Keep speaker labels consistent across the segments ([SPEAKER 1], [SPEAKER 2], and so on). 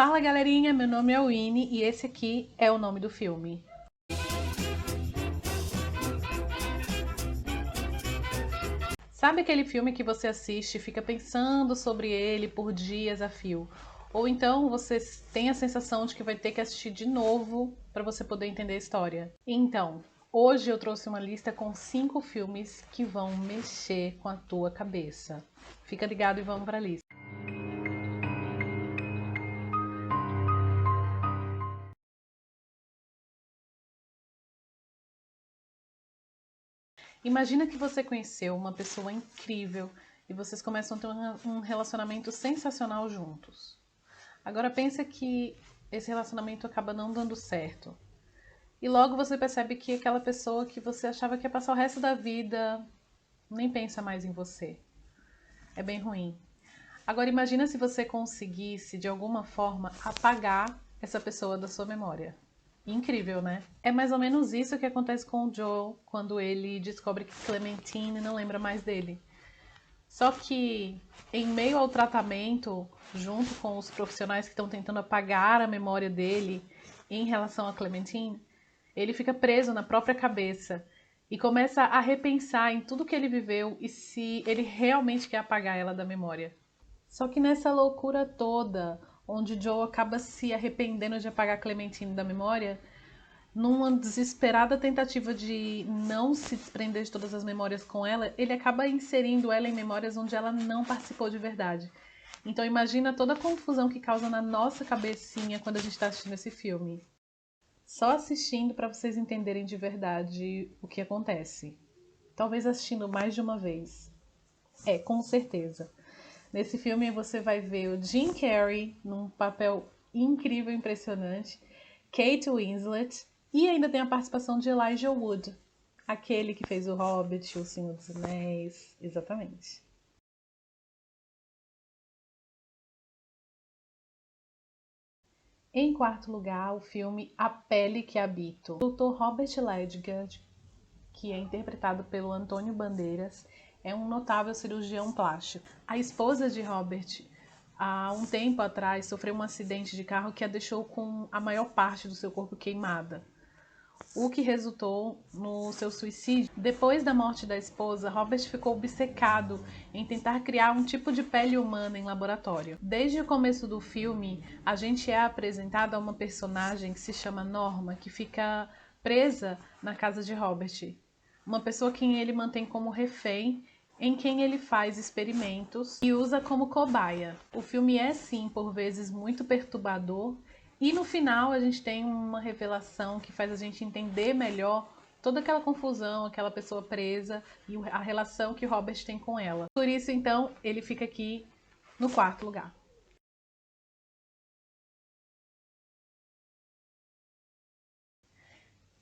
[SPEAKER 1] Fala galerinha, meu nome é Winnie e esse aqui é o nome do filme. Sabe aquele filme que você assiste e fica pensando sobre ele por dias a fio? Ou então você tem a sensação de que vai ter que assistir de novo para você poder entender a história? Então, hoje eu trouxe uma lista com 5 filmes que vão mexer com a tua cabeça. Fica ligado e vamos para a lista. Imagina que você conheceu uma pessoa incrível e vocês começam a ter um relacionamento sensacional juntos. Agora pensa que esse relacionamento acaba não dando certo. E logo você percebe que aquela pessoa que você achava que ia passar o resto da vida nem pensa mais em você. É bem ruim. Agora imagina se você conseguisse, de alguma forma, apagar essa pessoa da sua memória. Incrível, né? É mais ou menos isso que acontece com o Joe quando ele descobre que Clementine não lembra mais dele. Só que, em meio ao tratamento, junto com os profissionais que estão tentando apagar a memória dele em relação a Clementine, ele fica preso na própria cabeça e começa a repensar em tudo que ele viveu e se ele realmente quer apagar ela da memória. Só que nessa loucura toda, onde Joe acaba se arrependendo de apagar Clementine da memória, numa desesperada tentativa de não se desprender de todas as memórias com ela, ele acaba inserindo ela em memórias onde ela não participou de verdade. Então imagina toda a confusão que causa na nossa cabecinha quando a gente está assistindo esse filme. Só assistindo para vocês entenderem de verdade o que acontece. Talvez assistindo mais de uma vez. Com certeza. Nesse filme você vai ver o Jim Carrey num papel incrível, impressionante, Kate Winslet e ainda tem a participação de Elijah Wood, aquele que fez o Hobbit, o Senhor dos Anéis, exatamente. Em quarto lugar, o filme A Pele que Habito. O Dr. Robert Ledgard, que é interpretado pelo Antônio Bandeiras, é um notável cirurgião plástico. A esposa de Robert, há um tempo atrás, sofreu um acidente de carro que a deixou com a maior parte do seu corpo queimada, o que resultou no seu suicídio. Depois da morte da esposa, Robert ficou obcecado em tentar criar um tipo de pele humana em laboratório. Desde o começo do filme, a gente é apresentado a uma personagem que se chama Norma, que fica presa na casa de Robert. Uma pessoa que ele mantém como refém, em quem ele faz experimentos e usa como cobaia. O filme é, sim, por vezes muito perturbador, e no final a gente tem uma revelação que faz a gente entender melhor toda aquela confusão, aquela pessoa presa e a relação que Robert tem com ela. Por isso, então, ele fica aqui no quarto lugar.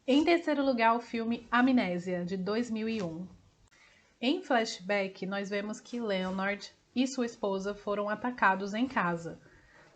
[SPEAKER 1] Em terceiro lugar, o filme Amnésia, de 2001. Em flashback, nós vemos que Leonard e sua esposa foram atacados em casa,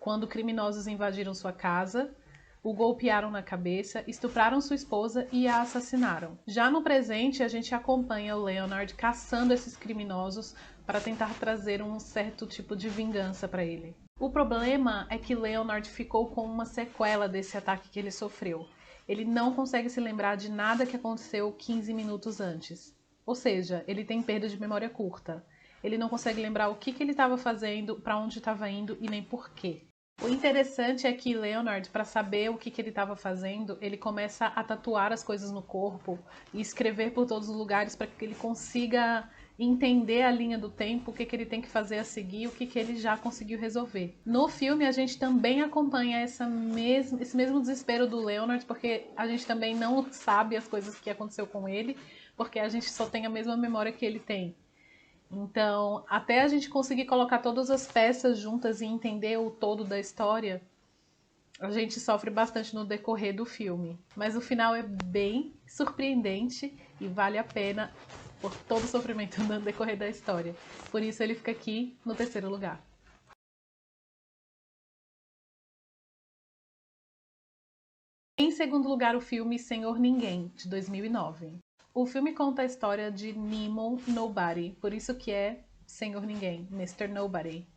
[SPEAKER 1] quando criminosos invadiram sua casa, o golpearam na cabeça, estupraram sua esposa e a assassinaram. Já no presente, a gente acompanha o Leonard caçando esses criminosos para tentar trazer um certo tipo de vingança para ele. O problema é que Leonard ficou com uma sequela desse ataque que ele sofreu. Ele não consegue se lembrar de nada que aconteceu 15 minutos antes. Ou seja, ele tem perda de memória curta. Ele não consegue lembrar o que ele estava fazendo, para onde estava indo e nem porquê. O interessante é que Leonard, para saber o que ele estava fazendo, ele começa a tatuar as coisas no corpo e escrever por todos os lugares para que ele consiga entender a linha do tempo, o que ele tem que fazer a seguir, o que ele já conseguiu resolver. No filme, a gente também acompanha esse mesmo desespero do Leonard, porque a gente também não sabe as coisas que aconteceu com ele, porque a gente só tem a mesma memória que ele tem. Então, até a gente conseguir colocar todas as peças juntas e entender o todo da história, a gente sofre bastante no decorrer do filme. Mas o final é bem surpreendente e vale a pena por todo o sofrimento no decorrer da história. Por isso ele fica aqui no terceiro lugar. Em segundo lugar, o filme Senhor Ninguém, de 2009. O filme conta a história de Nemo Nobody, por isso que é Senhor Ninguém, Mr. Nobody.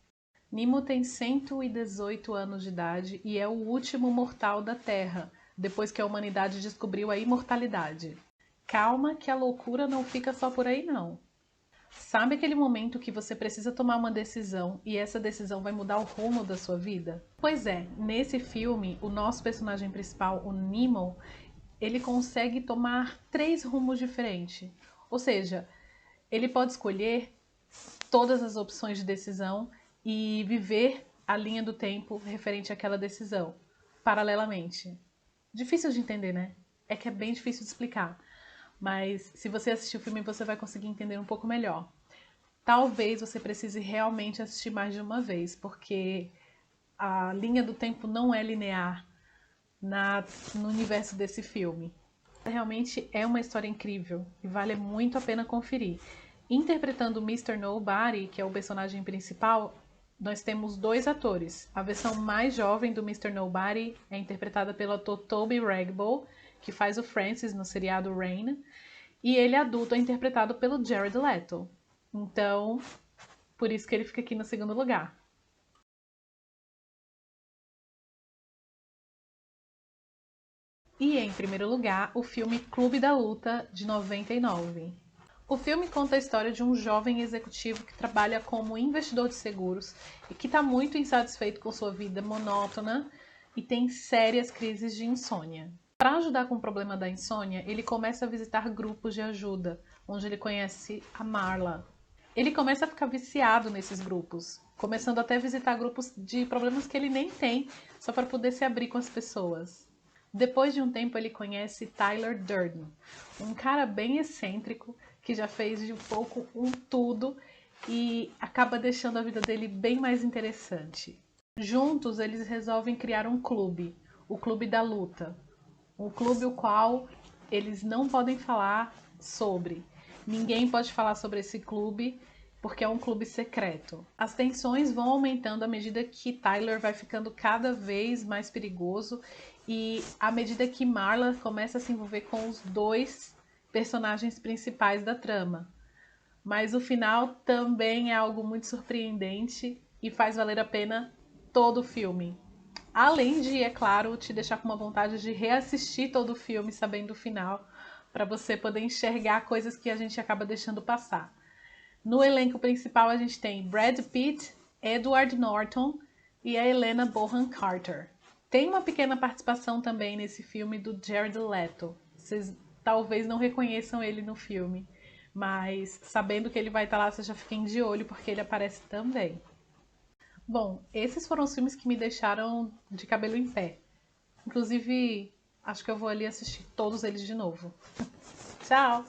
[SPEAKER 1] Nemo tem 118 anos de idade e é o último mortal da Terra, depois que a humanidade descobriu a imortalidade. Calma que a loucura não fica só por aí não. Sabe aquele momento que você precisa tomar uma decisão e essa decisão vai mudar o rumo da sua vida? Pois é, nesse filme, o nosso personagem principal, o Nemo, ele consegue tomar 3 rumos diferentes. Ou seja, ele pode escolher todas as opções de decisão e viver a linha do tempo referente àquela decisão, paralelamente. Difícil de entender, né? É que é bem difícil de explicar. Mas se você assistir o filme, você vai conseguir entender um pouco melhor. Talvez você precise realmente assistir mais de uma vez, porque a linha do tempo não é linear no universo desse filme. Realmente é uma história incrível e vale muito a pena conferir. Interpretando o Mr. Nobody, que é o personagem principal, nós temos 2 atores. A versão mais jovem do Mr. Nobody é interpretada pelo ator Toby Ragball, que faz o Francis no seriado Rain, e ele adulto é interpretado pelo Jared Leto. Então, por isso que ele fica aqui no segundo lugar. E em primeiro lugar, o filme Clube da Luta, de 99. O filme conta a história de um jovem executivo que trabalha como investidor de seguros e que está muito insatisfeito com sua vida monótona e tem sérias crises de insônia. Para ajudar com o problema da insônia, ele começa a visitar grupos de ajuda, onde ele conhece a Marla. Ele começa a ficar viciado nesses grupos, começando até a visitar grupos de problemas que ele nem tem, só para poder se abrir com as pessoas. Depois de um tempo, ele conhece Tyler Durden, um cara bem excêntrico que já fez de um pouco um tudo e acaba deixando a vida dele bem mais interessante. Juntos, eles resolvem criar um clube, o Clube da Luta. Um clube o qual eles não podem falar sobre. Ninguém pode falar sobre esse clube porque é um clube secreto. As tensões vão aumentando à medida que Tyler vai ficando cada vez mais perigoso e à medida que Marla começa a se envolver com os 2 personagens principais da trama. Mas o final também é algo muito surpreendente e faz valer a pena todo o filme. Além de, é claro, te deixar com uma vontade de reassistir todo o filme sabendo o final, para você poder enxergar coisas que a gente acaba deixando passar. No elenco principal a gente tem Brad Pitt, Edward Norton e a Helena Bonham Carter. Tem uma pequena participação também nesse filme do Jared Leto. Vocês talvez não reconheçam ele no filme, mas sabendo que ele vai estar lá, vocês já fiquem de olho porque ele aparece também. Bom, esses foram os filmes que me deixaram de cabelo em pé. Inclusive, acho que eu vou ali assistir todos eles de novo. Tchau!